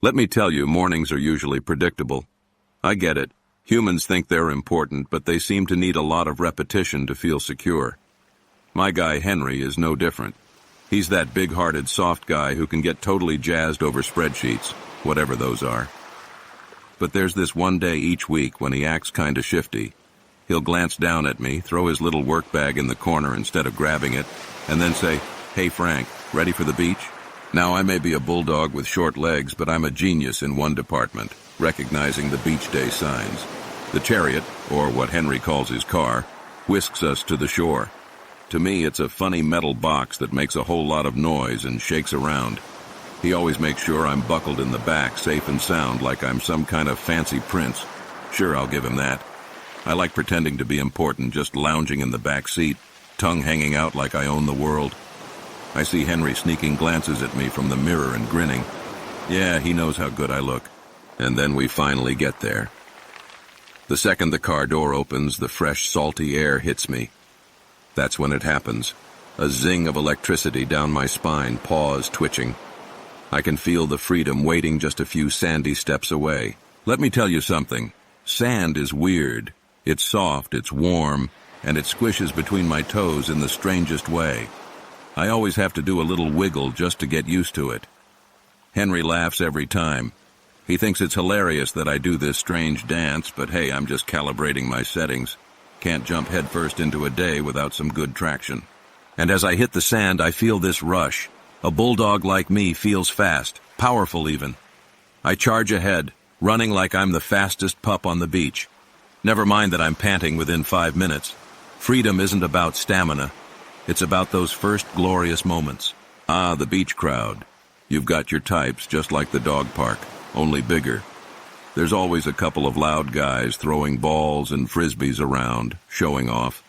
Let me tell you, mornings are usually predictable. I get it. Humans think they're important, but they seem to need a lot of repetition to feel secure. My guy Henry is no different. He's that big-hearted, soft guy who can get totally jazzed over spreadsheets, whatever those are. But there's this one day each week when he acts kinda shifty. He'll glance down at me, throw his little work bag in the corner instead of grabbing it, and then say, "Hey Frank, ready for the beach?" Now, I may be a bulldog with short legs, but I'm a genius in one department, recognizing the beach day signs. The chariot, or what Henry calls his car, whisks us to the shore. To me, it's a funny metal box that makes a whole lot of noise and shakes around. He always makes sure I'm buckled in the back, safe and sound, like I'm some kind of fancy prince. Sure, I'll give him that. I like pretending to be important, just lounging in the back seat, tongue hanging out like I own the world. I see Henry sneaking glances at me from the mirror and grinning. Yeah, he knows how good I look. And then we finally get there. The second the car door opens, the fresh, salty air hits me. That's when it happens. A zing of electricity down my spine, paws twitching. I can feel the freedom waiting just a few sandy steps away. Let me tell you something. Sand is weird. It's soft, it's warm, and it squishes between my toes in the strangest way. I always have to do a little wiggle just to get used to it. Henry laughs every time. He thinks it's hilarious that I do this strange dance, but hey, I'm just calibrating my settings. Can't jump headfirst into a day without some good traction. And as I hit the sand, I feel this rush. A bulldog like me feels fast, powerful even. I charge ahead, running like I'm the fastest pup on the beach. Never mind that I'm panting within 5 minutes. Freedom isn't about stamina. It's about those first glorious moments. Ah, the beach crowd. You've got your types, just like the dog park, only bigger. There's always a couple of loud guys throwing balls and frisbees around, showing off.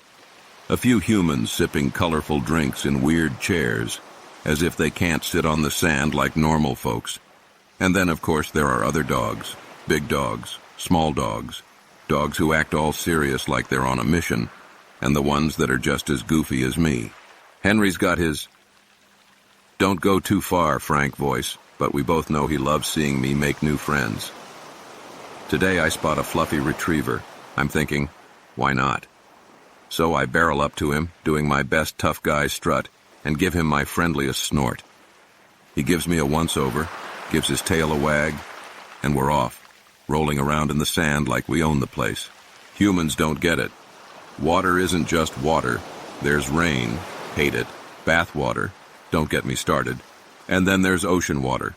A few humans sipping colorful drinks in weird chairs, as if they can't sit on the sand like normal folks. And then, of course, there are other dogs. Big dogs, small dogs, dogs who act all serious like they're on a mission, and the ones that are just as goofy as me. Henry's got his "don't go too far" Frank voice, but we both know he loves seeing me make new friends. Today I spot a fluffy retriever. I'm thinking, why not? So I barrel up to him, doing my best tough guy strut, and give him my friendliest snort. He gives me a once-over, gives his tail a wag, and we're off, rolling around in the sand like we own the place. Humans don't get it. Water isn't just water. There's rain, hate it, bath water, don't get me started, and then there's ocean water.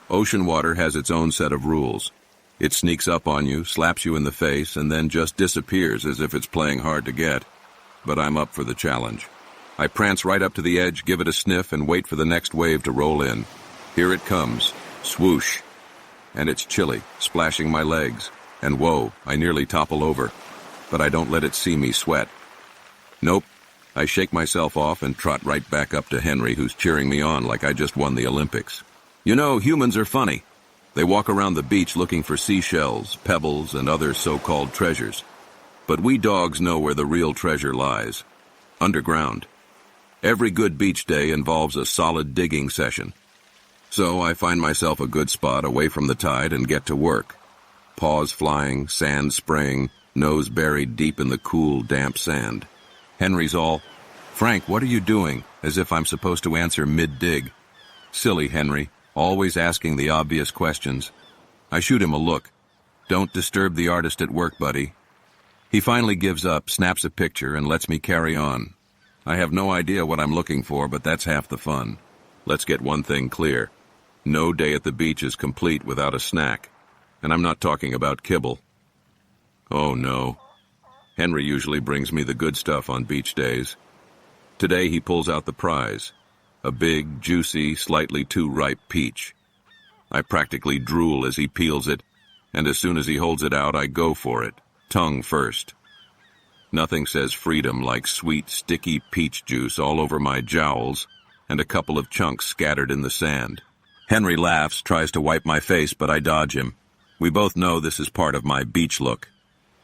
Ocean water has its own set of rules. It sneaks up on you, slaps you in the face, and then just disappears as if it's playing hard to get. But I'm up for the challenge. I prance right up to the edge, give it a sniff, and wait for the next wave to roll in. Here it comes. Swoosh. And it's chilly, splashing my legs. And whoa, I nearly topple over. But I don't let it see me sweat. Nope. I shake myself off and trot right back up to Henry, who's cheering me on like I just won the Olympics. You know, humans are funny. They walk around the beach looking for seashells, pebbles, and other so-called treasures. But we dogs know where the real treasure lies. Underground. Every good beach day involves a solid digging session. So I find myself a good spot away from the tide and get to work. Paws flying, sand spraying, nose buried deep in the cool, damp sand. Henry's all, "Frank, what are you doing?" as if I'm supposed to answer mid-dig. Silly Henry, always asking the obvious questions. I shoot him a look. Don't disturb the artist at work, buddy. He finally gives up, snaps a picture, and lets me carry on. I have no idea what I'm looking for, but that's half the fun. Let's get one thing clear. No day at the beach is complete without a snack. And I'm not talking about kibble. Oh no. Henry usually brings me the good stuff on beach days. Today he pulls out the prize. A big, juicy, slightly too ripe peach. I practically drool as he peels it, and as soon as he holds it out, I go for it, tongue first. Nothing says freedom like sweet, sticky peach juice all over my jowls and a couple of chunks scattered in the sand. Henry laughs, tries to wipe my face, but I dodge him. We both know this is part of my beach look.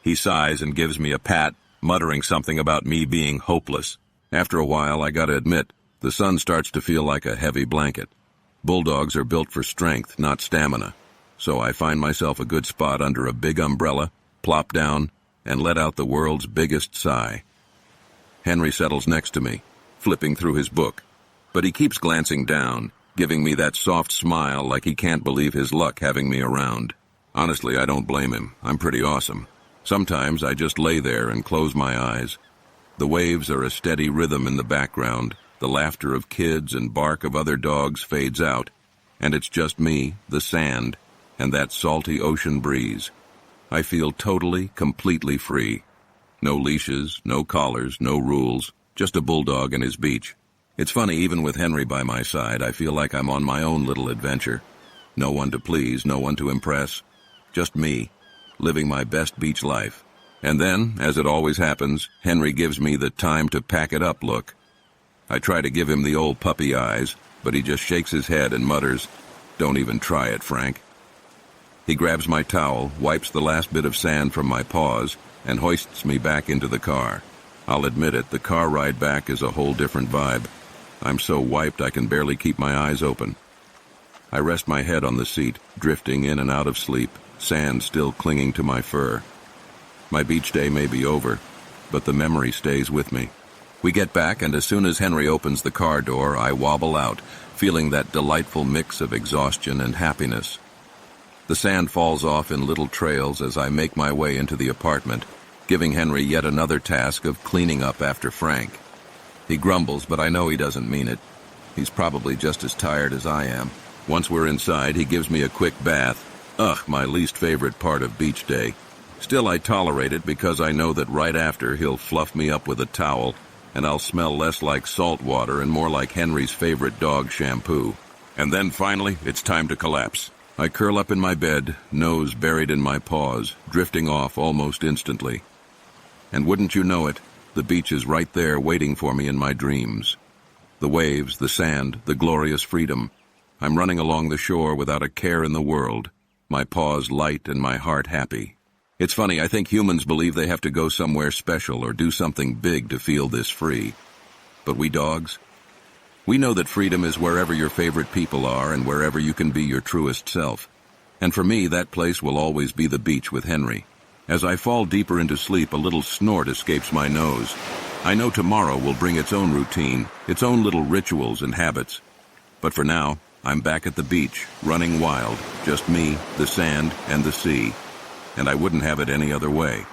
He sighs and gives me a pat, muttering something about me being hopeless. After a while, I gotta admit, the sun starts to feel like a heavy blanket. Bulldogs are built for strength, not stamina. so I find myself a good spot under a big umbrella, plop down, and let out the world's biggest sigh. Henry settles next to me, flipping through his book, but he keeps glancing down, giving me that soft smile like he can't believe his luck having me around. Honestly, I don't blame him. I'm pretty awesome. Sometimes I just lay there and close my eyes. The waves are a steady rhythm in the background, the laughter of kids and bark of other dogs fades out, and it's just me, the sand, and that salty ocean breeze. I feel totally, completely free. No leashes, no collars, no rules, just a bulldog and his beach. It's funny, even with Henry by my side, I feel like I'm on my own little adventure. No one to please, no one to impress. Just me, living my best beach life. And then, as it always happens, Henry gives me the time to pack it up look. I try to give him the old puppy eyes, but he just shakes his head and mutters, "Don't even try it, Frank." He grabs my towel, wipes the last bit of sand from my paws, and hoists me back into the car. I'll admit it, the car ride back is a whole different vibe. I'm so wiped I can barely keep my eyes open. I rest my head on the seat, drifting in and out of sleep, sand still clinging to my fur. My beach day may be over, but the memory stays with me. We get back, and as soon as Henry opens the car door, I wobble out, feeling that delightful mix of exhaustion and happiness. The sand falls off in little trails as I make my way into the apartment, giving Henry yet another task of cleaning up after Frank. He grumbles, but I know he doesn't mean it. He's probably just as tired as I am. Once we're inside, he gives me a quick bath. Ugh, my least favorite part of beach day. Still, I tolerate it because I know that right after he'll fluff me up with a towel, and I'll smell less like salt water and more like Henry's favorite dog shampoo. And then finally, it's time to collapse. I curl up in my bed, nose buried in my paws, drifting off almost instantly. And wouldn't you know it, the beach is right there waiting for me in my dreams. The waves, the sand, the glorious freedom. I'm running along the shore without a care in the world, my paws light and my heart happy. It's funny, I think humans believe they have to go somewhere special or do something big to feel this free. But we dogs? We know that freedom is wherever your favorite people are and wherever you can be your truest self. And for me, that place will always be the beach with Henry. As I fall deeper into sleep, a little snort escapes my nose. I know tomorrow will bring its own routine, its own little rituals and habits. But for now, I'm back at the beach, running wild, just me, the sand, and the sea. And I wouldn't have it any other way.